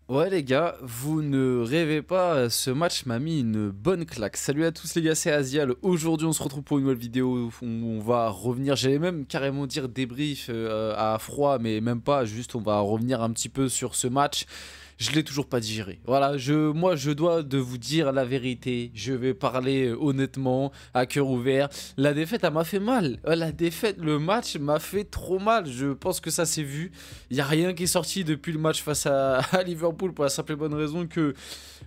Ouais les gars, vous ne rêvez pas, ce match m'a mis une bonne claque. Salut à tous les gars, c'est Azial. Aujourd'hui on se retrouve pour une nouvelle vidéo où on va revenir, j'allais même carrément dire débrief à froid, mais même pas, juste on va revenir un petit peu sur ce match. Je l'ai toujours pas digéré. Voilà, moi je dois de vous dire la vérité. Je vais parler honnêtement, à cœur ouvert. La défaite, elle m'a fait mal. La défaite, le match m'a fait trop mal. Je pense que ça s'est vu. Il n'y a rien qui est sorti depuis le match face à Liverpool pour la simple et bonne raison que...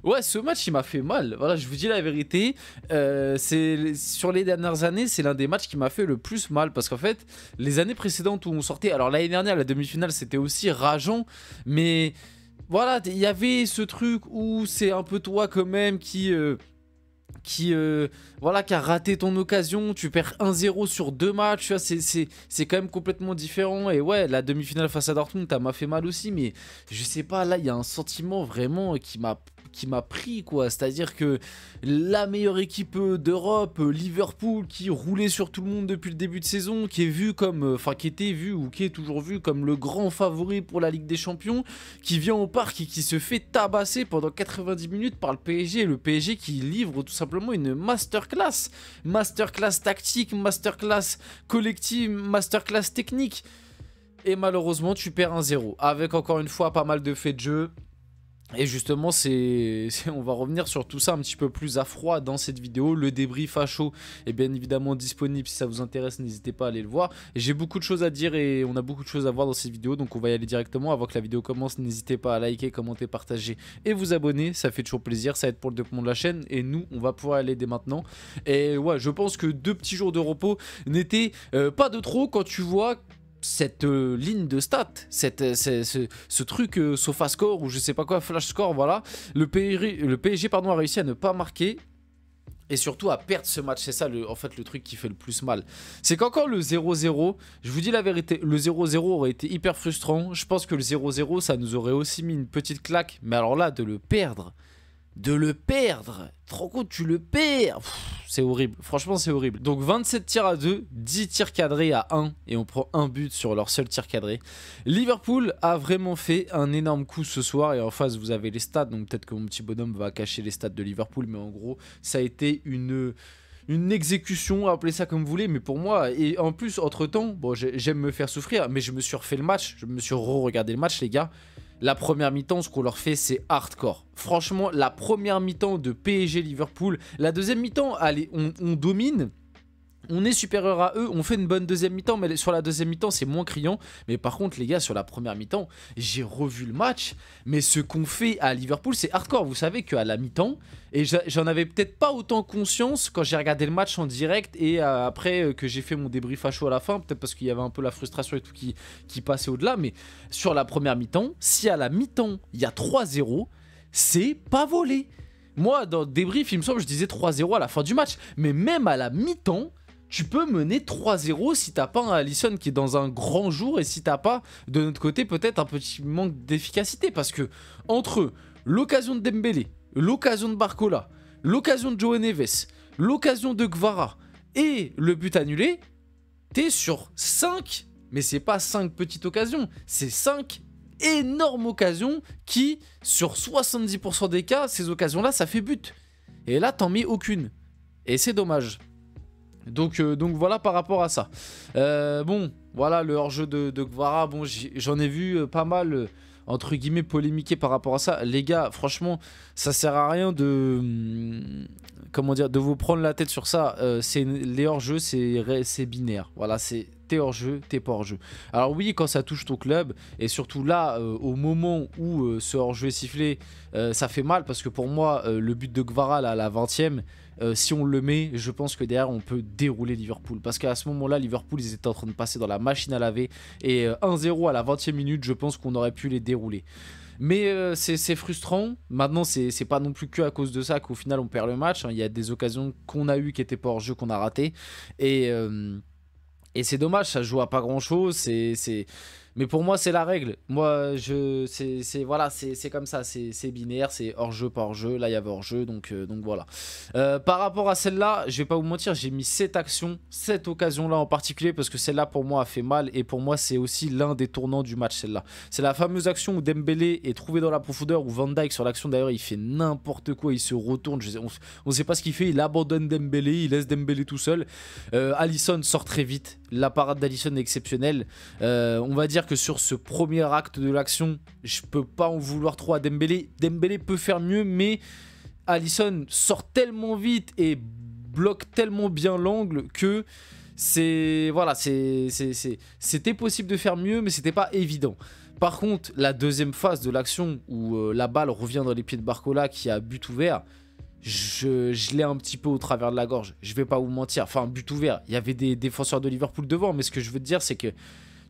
Ouais, ce match, il m'a fait mal. Voilà, je vous dis la vérité. Sur les dernières années, c'est l'un des matchs qui m'a fait le plus mal. Parce qu'en fait, les années précédentes où on sortait... Alors l'année dernière, la demi-finale, c'était aussi rageant. Mais... Voilà, il y avait ce truc où c'est un peu toi quand même voilà, qui a raté ton occasion. Tu perds 1-0 sur deux matchs, tu vois, c'est quand même complètement différent. Et ouais, la demi-finale face à Dortmund, ça m'a fait mal aussi, mais je sais pas, là, il y a un sentiment vraiment qui m'a pris, quoi. C'est-à-dire que la meilleure équipe d'Europe, Liverpool, qui roulait sur tout le monde depuis le début de saison, qui est vu comme, enfin, qui était vu ou qui est toujours vu comme le grand favori pour la Ligue des Champions, qui vient au parc et qui se fait tabasser pendant 90 minutes par le PSG. Le PSG qui livre tout simplement une masterclass. Masterclass tactique, masterclass collective, masterclass technique. Et malheureusement, tu perds 1-0. Avec encore une fois pas mal de faits de jeu. Et justement, on va revenir sur tout ça un petit peu plus à froid dans cette vidéo. Le débrief à chaud est bien évidemment disponible. Si ça vous intéresse, n'hésitez pas à aller le voir. J'ai beaucoup de choses à dire et on a beaucoup de choses à voir dans cette vidéo. Donc on va y aller directement. Avant que la vidéo commence, n'hésitez pas à liker, commenter, partager et vous abonner. Ça fait toujours plaisir, ça aide pour le développement de la chaîne. Et nous, on va pouvoir aller dès maintenant. Et ouais, je pense que 2 petits jours de repos n'étaient pas de trop quand tu vois cette ligne de stats, ce truc SofaScore ou je sais pas quoi, Flash Score, voilà. Le PSG pardon, a réussi à ne pas marquer et surtout à perdre ce match. C'est ça en fait le truc qui fait le plus mal. C'est qu'encore le 0-0, je vous dis la vérité, le 0-0 aurait été hyper frustrant. Je pense que le 0-0 ça nous aurait aussi mis une petite claque. Mais alors là, de le perdre, trop compte, tu le perds, c'est horrible, franchement c'est horrible. Donc 27 tirs à 2, 10 tirs cadrés à 1 et on prend un but sur leur seul tir cadré. Liverpool a vraiment fait un énorme coup ce soir et en face vous avez les stats, donc peut-être que mon petit bonhomme va cacher les stats de Liverpool, mais en gros ça a été une exécution, appelez ça comme vous voulez, mais pour moi, et en plus entre temps, bon j'aime me faire souffrir, mais je me suis refait le match, je me suis re-regardé le match les gars. La première mi-temps, ce qu'on leur fait, c'est hardcore. Franchement, la première mi-temps de PSG Liverpool, la deuxième mi-temps, allez, on domine. On est supérieur à eux, on fait une bonne deuxième mi-temps, mais sur la deuxième mi-temps, c'est moins criant. Mais par contre, les gars, sur la première mi-temps, j'ai revu le match. Mais ce qu'on fait à Liverpool, c'est hardcore. Vous savez qu'à la mi-temps, et j'en avais peut-être pas autant conscience quand j'ai regardé le match en direct et après que j'ai fait mon débrief à chaud à la fin, peut-être parce qu'il y avait un peu la frustration et tout qui passait au-delà. Mais sur la première mi-temps, si à la mi-temps, il y a 3-0, c'est pas volé. Moi, dans le débrief, il me semble, je disais 3-0 à la fin du match. Mais même à la mi-temps, tu peux mener 3-0 si t'as pas un Alisson qui est dans un grand jour et si t'as pas de notre côté peut-être un petit manque d'efficacité parce que entre l'occasion de Dembélé, l'occasion de Barcola, l'occasion de Joe Neves, l'occasion de Gvara et le but annulé, t'es sur 5, mais c'est pas 5 petites occasions, c'est 5 énormes occasions qui, sur 70% des cas, ces occasions-là, ça fait but. Et là, t'en mets aucune. Et c'est dommage. Donc voilà par rapport à ça. Bon, voilà le hors-jeu de Gvara. Bon, j'en ai vu pas mal, entre guillemets, polémiquer par rapport à ça. Les gars, franchement, ça sert à rien comment dire, de vous prendre la tête sur ça. Les hors-jeux, c'est binaire. Voilà, c'est t'es hors-jeu, t'es pas hors-jeu. Alors oui, quand ça touche ton club, et surtout là, au moment où ce hors-jeu est sifflé, ça fait mal parce que pour moi, le but de Gvara là, à la 20e, si on le met, je pense que derrière on peut dérouler Liverpool. Parce qu'à ce moment-là, Liverpool, ils étaient en train de passer dans la machine à laver. Et 1-0 à la 20e minute, je pense qu'on aurait pu les dérouler. Mais c'est frustrant. Maintenant, c'est pas non plus que à cause de ça qu'au final on perd le match. Il y a des occasions qu'on a eues qui n'étaient pas hors jeu, qu'on a ratées. Et c'est dommage, ça joue à pas grand chose. Mais pour moi, c'est la règle. Moi, voilà, c'est comme ça, c'est binaire, c'est hors-jeu, pas hors-jeu. Là, il y avait hors-jeu, donc voilà. Par rapport à celle-là, je vais pas vous mentir, j'ai mis cette action, cette occasion-là en particulier, parce que celle-là, pour moi, a fait mal. Et pour moi, c'est aussi l'un des tournants du match, celle-là. C'est la fameuse action où Dembélé est trouvé dans la profondeur, où Van Dijk, sur l'action d'ailleurs, il fait n'importe quoi, il se retourne. On sait pas ce qu'il fait, il abandonne Dembélé, il laisse Dembélé tout seul. Alisson sort très vite. La parade d'Alisson est exceptionnelle. On va dire que sur ce premier acte de l'action, je peux pas en vouloir trop à Dembélé. Dembélé peut faire mieux, mais Alisson sort tellement vite et bloque tellement bien l'angle que voilà, c'était possible de faire mieux, mais c'était pas évident. Par contre, la deuxième phase de l'action où la balle revient dans les pieds de Barcola qui a but ouvert, je l'ai un petit peu au travers de la gorge. Je vais pas vous mentir. Enfin, but ouvert. Il y avait des défenseurs de Liverpool devant, mais ce que je veux te dire, c'est que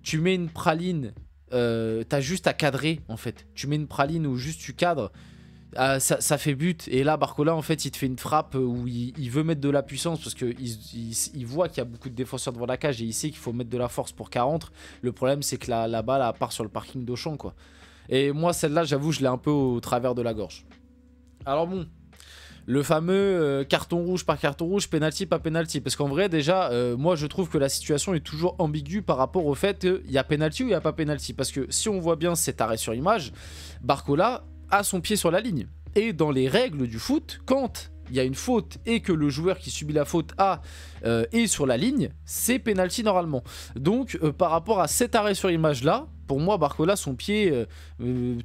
tu mets une praline, t'as juste à cadrer en fait. Tu mets une praline où juste tu cadres, ça fait but. Et là, Barcola, en fait, il te fait une frappe où il veut mettre de la puissance parce qu'il voit qu'il y a beaucoup de défenseurs devant la cage et il sait qu'il faut mettre de la force pour qu'elle rentre. Le problème, c'est que la balle elle part sur le parking d'Auchan, quoi. Et moi, celle-là, j'avoue, je l'ai un peu au travers de la gorge. Alors bon. Le fameux carton rouge par carton rouge, penalty pas penalty. Parce qu'en vrai, déjà, moi je trouve que la situation est toujours ambiguë par rapport au fait qu'il y a penalty ou il n'y a pas penalty. Parce que si on voit bien cet arrêt sur image, Barcola a son pied sur la ligne. Et dans les règles du foot, quand il y a une faute et que le joueur qui subit la faute est sur la ligne, c'est penalty normalement. Donc par rapport à cet arrêt sur image là, pour moi Barcola, son pied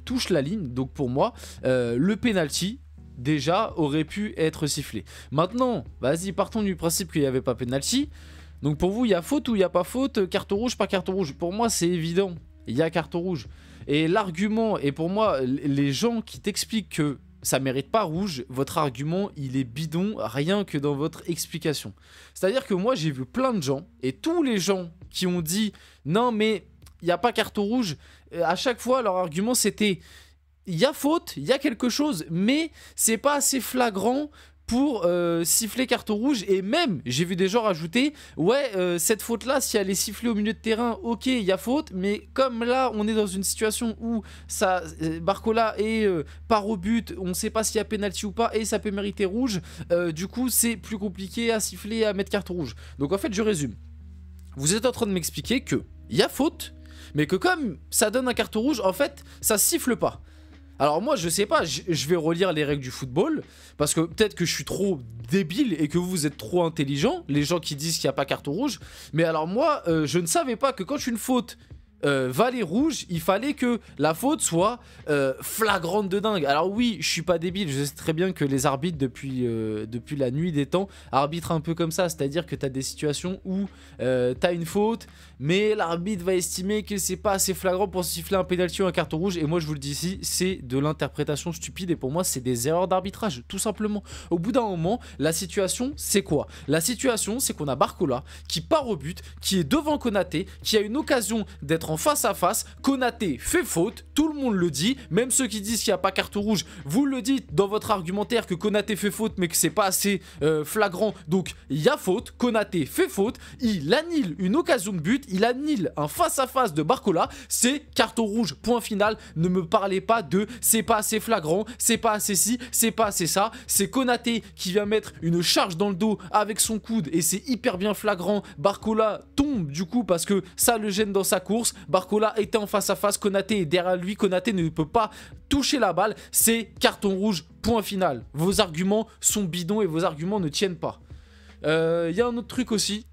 touche la ligne. Donc pour moi, le penalty déjà aurait pu être sifflé. Maintenant, vas-y, partons du principe qu'il n'y avait pas penalty. Donc pour vous, il y a faute ou il n'y a pas faute? Carton rouge, pas carton rouge? Pour moi, c'est évident. Il y a carton rouge. Et l'argument, et pour moi, les gens qui t'expliquent que ça mérite pas rouge, votre argument, il est bidon rien que dans votre explication. C'est-à-dire que moi, j'ai vu plein de gens, et tous les gens qui ont dit « Non, mais il n'y a pas carton rouge », à chaque fois, leur argument, c'était il y a faute, il y a quelque chose, mais c'est pas assez flagrant pour siffler carton rouge. Et même, j'ai vu des gens rajouter ouais, cette faute-là, si elle est sifflée au milieu de terrain, ok, il y a faute, mais comme là, on est dans une situation où Barcola est part au but, on sait pas s'il y a pénalty ou pas, et ça peut mériter rouge, du coup, c'est plus compliqué à siffler et à mettre carton rouge. Donc en fait, je résume. Vous êtes en train de m'expliquer que il y a faute, mais que comme ça donne un carton rouge, en fait, ça siffle pas. Alors moi je sais pas, je vais relire les règles du football, parce que peut-être que je suis trop débile et que vous êtes trop intelligent, les gens qui disent qu'il n'y a pas carton rouge, mais alors moi je ne savais pas que quand une faute valait rouge, il fallait que la faute soit flagrante de dingue. Alors oui, je suis pas débile, je sais très bien que les arbitres depuis la nuit des temps arbitrent un peu comme ça, c'est-à-dire que tu as des situations où tu as une faute, mais l'arbitre va estimer que c'est pas assez flagrant pour siffler un pénalty ou un carton rouge, et moi je vous le dis ici, c'est de l'interprétation stupide, et pour moi c'est des erreurs d'arbitrage, tout simplement. Au bout d'un moment, la situation c'est quoi? La situation c'est qu'on a Barcola qui part au but, qui est devant Konaté, qui a une occasion d'être en face à face, Konaté fait faute, tout le monde le dit, même ceux qui disent qu'il n'y a pas carton rouge, vous le dites dans votre argumentaire que Konaté fait faute mais que c'est pas assez flagrant, donc il y a faute, Konaté fait faute, il annule une occasion de but, il annule un face à face de Barcola, c'est carton rouge, point final. Ne me parlez pas de c'est pas assez flagrant, c'est pas assez ci, c'est pas assez ça, c'est Konaté qui vient mettre une charge dans le dos avec son coude et c'est hyper bien flagrant, Barcola tombe du coup parce que ça le gêne dans sa course, Barcola était en face à face, Konaté est derrière lui, Konaté ne peut pas toucher la balle, c'est carton rouge, point final. Vos arguments sont bidons et vos arguments ne tiennent pas. Y a un autre truc aussi.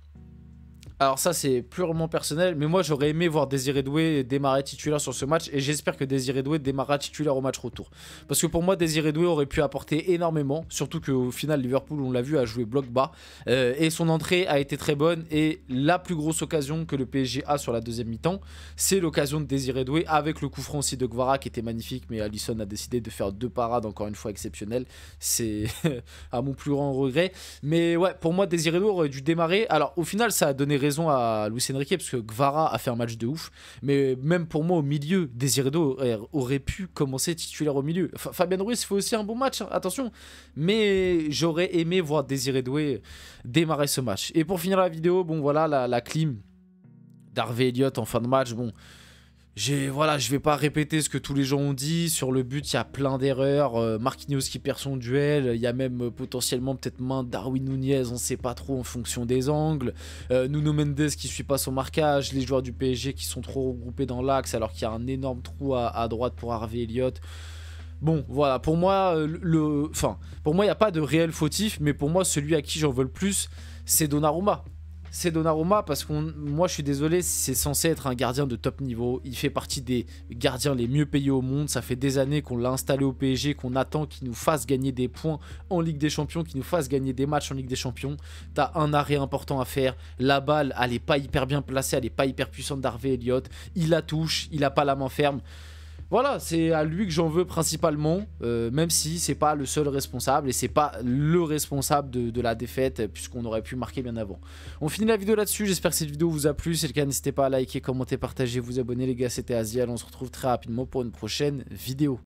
Alors ça c'est purement personnel, mais moi j'aurais aimé voir Désiré Doué démarrer titulaire sur ce match, et j'espère que Désiré Doué démarrera titulaire au match retour. Parce que pour moi Désiré Doué aurait pu apporter énormément, surtout qu'au final Liverpool, on l'a vu, a joué bloc bas, et son entrée a été très bonne, et la plus grosse occasion que le PSG a sur la deuxième mi-temps, c'est l'occasion de Désiré Doué, avec le coup franc aussi de Guevara qui était magnifique, mais Alisson a décidé de faire 2 parades encore une fois exceptionnelles, c'est à mon plus grand regret. Mais ouais, pour moi Désiré Doué aurait dû démarrer. Alors au final ça a donné raison à Luis Enrique parce que Guevara a fait un match de ouf, mais même pour moi au milieu, Désiré Doué aurait pu commencer titulaire au milieu. Fabien Ruiz fait aussi un bon match, hein, attention, mais j'aurais aimé voir Désiré Doué démarrer ce match. Et pour finir la vidéo, bon voilà la clim d'Harvey Elliott en fin de match, bon Voilà, je vais pas répéter ce que tous les gens ont dit. Sur le but, il y a plein d'erreurs. Marquinhos qui perd son duel. Il y a même potentiellement peut-être main de Darwin Nunez. On sait pas trop en fonction des angles. Nuno Mendes qui suit pas son marquage. Les joueurs du PSG qui sont trop regroupés dans l'axe alors qu'il y a un énorme trou à droite pour Harvey Elliott. Bon, voilà, pour moi, pour moi, il n'y a pas de réel fautif, mais pour moi, celui à qui j'en veux le plus, c'est Donnarumma. C'est Donnarumma parce que moi, je suis désolé, c'est censé être un gardien de top niveau. Il fait partie des gardiens les mieux payés au monde. Ça fait des années qu'on l'a installé au PSG, qu'on attend qu'il nous fasse gagner des points en Ligue des Champions, qu'il nous fasse gagner des matchs en Ligue des Champions. T'as un arrêt important à faire. La balle, elle est pas hyper bien placée, elle est pas hyper puissante d'Harvey Elliott. Il la touche, il a pas la main ferme. Voilà, c'est à lui que j'en veux principalement, même si c'est pas le seul responsable et c'est pas le responsable de la défaite, puisqu'on aurait pu marquer bien avant. On finit la vidéo là-dessus, j'espère que cette vidéo vous a plu. Si c'est le cas, n'hésitez pas à liker, commenter, partager, vous abonner les gars, c'était Aziel, on se retrouve très rapidement pour une prochaine vidéo.